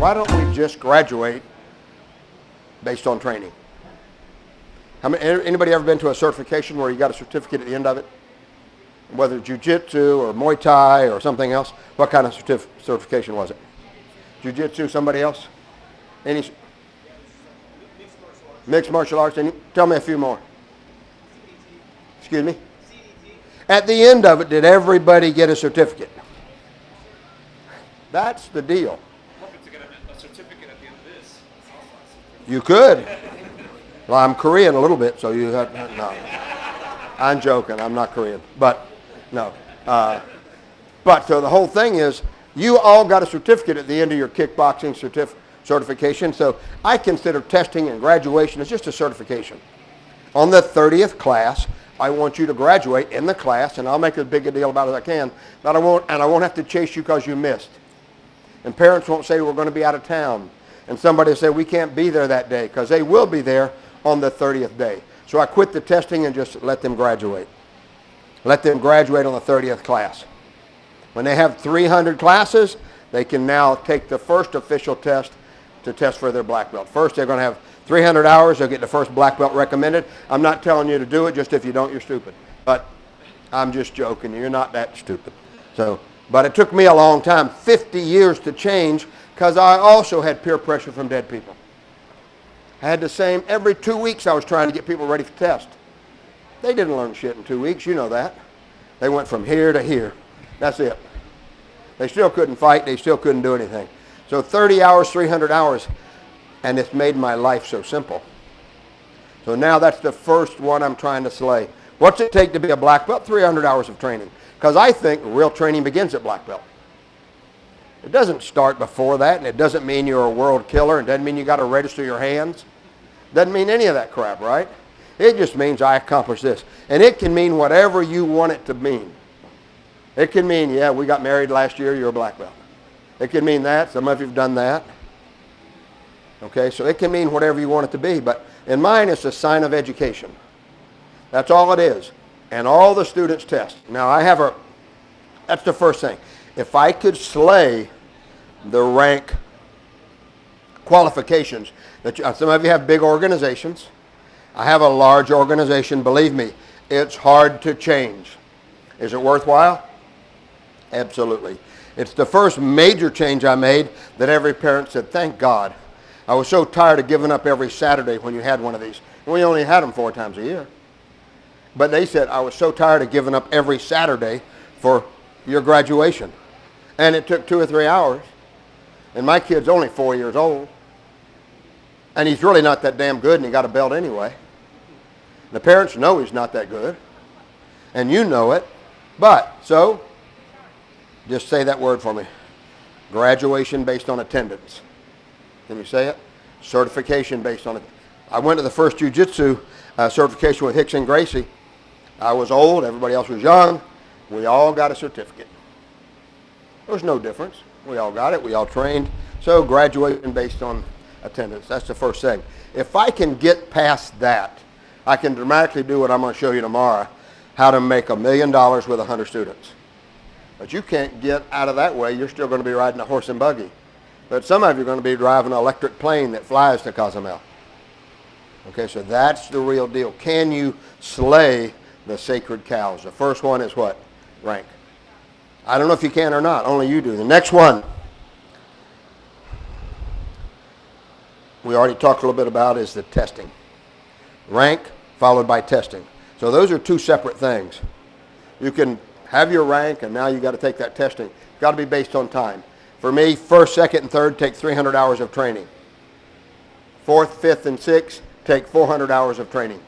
why don't we just graduate based on training? Anybody ever been to a certification where you got a certificate at the end of it? Whether jiu-jitsu or Muay Thai or something else, what kind of certification was it? Jiu-jitsu, somebody else? Any? Mixed martial arts. Tell me a few more. Excuse me? At the end of it, did everybody get a certificate? That's the deal. I'm hoping to get a certificate at the end of this. You could. Well, I'm Korean a little bit, so you have, no. I'm joking. I'm not Korean. But, no. But so the whole thing is, you all got a certificate at the end of your kickboxing certification. So I consider testing and graduation as just a certification. On the 30th class, I want you to graduate in the class, and I'll make as big a deal about it as I can, but I won't have to chase you because you missed. And parents won't say we're going to be out of town. And somebody will say we can't be there that day, because they will be there on the 30th day. So I quit the testing and just let them graduate. Let them graduate on the 30th class. When they have 300 classes, they can now take the first official test to test for their black belt. First, they're going to have 300 hours. They'll get the first black belt recommended. I'm not telling you to do it. Just if you don't, you're stupid. But I'm just joking. You're not that stupid. But it took me a long time, 50 years to change, because I also had peer pressure from dead people. I had the same, every 2 weeks I was trying to get people ready for test. They didn't learn shit in 2 weeks, you know that. They went from here to here. That's it. They still couldn't fight, they still couldn't do anything. So 30 hours, 300 hours, and it's made my life so simple. So now that's the first one I'm trying to slay. What's it take to be a black belt? 300 hours of training. Because I think real training begins at black belt. It doesn't start before that, and it doesn't mean you're a world killer. It doesn't mean you got to register your hands. It doesn't mean any of that crap, right? It just means I accomplished this. And it can mean whatever you want it to mean. It can mean, yeah, we got married last year, you're a black belt. It can mean that. Some of you have done that. Okay, so it can mean whatever you want it to be. But in mine, it's a sign of education. That's all it is. And all the students test. Now, that's the first thing. If I could slay the rank qualifications, some of you have big organizations. I have a large organization. Believe me, it's hard to change. Is it worthwhile? Absolutely. It's the first major change I made that every parent said, thank God. I was so tired of giving up every Saturday when you had one of these. We only had them 4 times a year. But they said, I was so tired of giving up every Saturday for your graduation. And it took 2 or 3 hours. And my kid's only 4 years old. And he's really not that damn good, and he got a belt anyway. The parents know he's not that good. And you know it. But, so, just say that word for me. Graduation based on attendance. Can you say it? Certification based on it. I went to the first jiu-jitsu certification with Hicks and Gracie. I was old, everybody else was young. We all got a certificate. There was no difference. We all got it, we all trained. So graduation based on attendance, that's the first thing. If I can get past that, I can dramatically do what I'm going to show you tomorrow, how to make $1 million with 100 students. But you can't get out of that way. You're still going to be riding a horse and buggy. But some of you are going to be driving an electric plane that flies to Cozumel. Okay, so that's the real deal. Can you slay the sacred cows? The first one is what? Rank. I don't know if you can or not. Only you do. The next one, we already talked a little bit about, is the testing. Rank followed by testing. So those are 2 separate things. You can have your rank, and now you got to take that testing. It's got to be based on time. For me, 1st, 2nd, and 3rd take 300 hours of training. 4th, 5th, and 6th take 400 hours of training.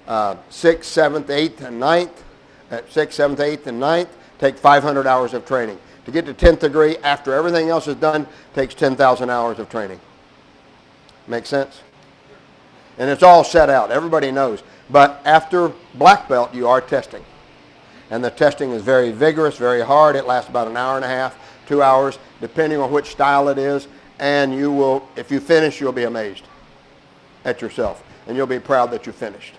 6th, 7th, 8th, and 9th, 6th, 7th, 8th, and 9th take 500 hours of training. To get to 10th degree, after everything else is done, takes 10,000 hours of training. Make sense? And it's all set out. Everybody knows. But after black belt, you are testing. And the testing is very vigorous, very hard. It lasts about an hour and a half, 2 hours, depending on which style it is. And you will, if you finish, you'll be amazed at yourself. And you'll be proud that you finished.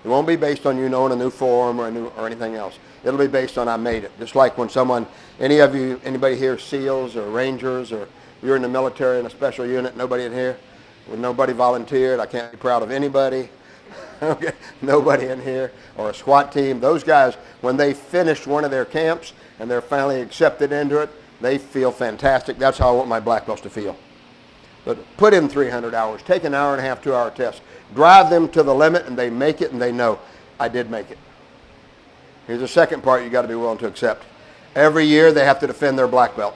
It won't be based on you knowing a new form or anything else. It'll be based on I made it. Just like when anybody here SEALs or Rangers or You're in the military in a special unit, nobody in here, with nobody volunteered. I can't be proud of anybody. Okay, nobody in here, or a SWAT team. Those guys, when they finish one of their camps and they're finally accepted into it, they feel fantastic. That's how I want my black belts to feel. But put in 300 hours, take an hour and a half, 2 hour test, drive them to the limit, and they make it, and they know, I did make it. Here's the second part you got to be willing to accept. Every year they have to defend their black belt.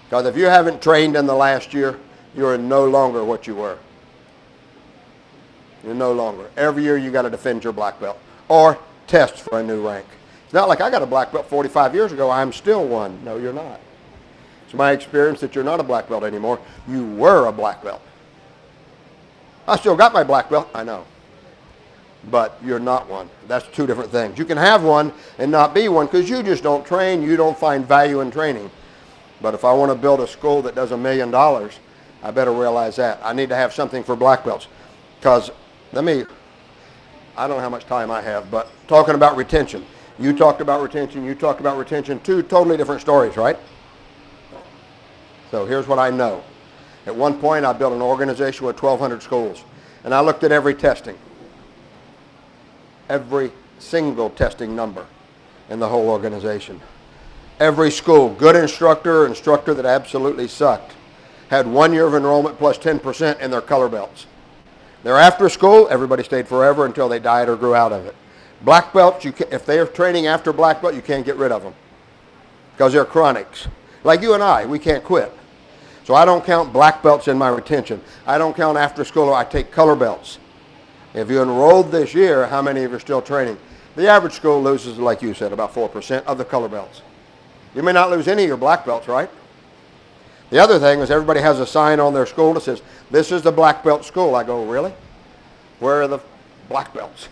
Because if you haven't trained in the last year, you're no longer what you were. You're no longer. Every year you got to defend your black belt or test for a new rank. It's not like I got a black belt 45 years ago, I'm still one. No, you're not. It's my experience that you're not a black belt anymore. You were a black belt. I still got my black belt, I know. But you're not one. That's two different things. You can have one and not be one because you just don't train. You don't find value in training. But if I want to build a school that does $1 million, I better realize that. I need to have something for black belts. Because I don't know how much time I have, but talking about retention. You talked about retention, you talked about retention. Two totally different stories, right? So here's what I know. At one point, I built an organization with 1,200 schools, and I looked at every testing. Every single testing number in the whole organization. Every school, good instructor that absolutely sucked, had 1 year of enrollment plus 10% in their color belts. They're after school, everybody stayed forever until they died or grew out of it. Black belts, if they're training after black belt, you can't get rid of them because they're chronics. Like you and I, we can't quit. So I don't count black belts in my retention. I don't count after school, I take color belts. If you enrolled this year, how many of you are still training? The average school loses, like you said, about 4% of the color belts. You may not lose any of your black belts, right? The other thing is everybody has a sign on their school that says, this is the black belt school. I go, really? Where are the black belts?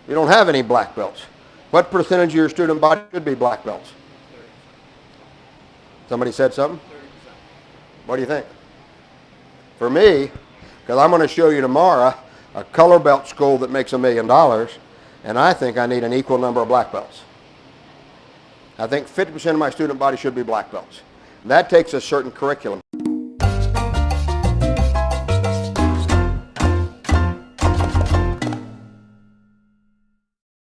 You don't have any black belts. What percentage of your student body should be black belts? 30%. Somebody said something? 30%. What do you think? For me, because I'm going to show you tomorrow a color belt school that makes $1 million, and I think I need an equal number of black belts. I think 50% of my student body should be black belts. That takes a certain curriculum.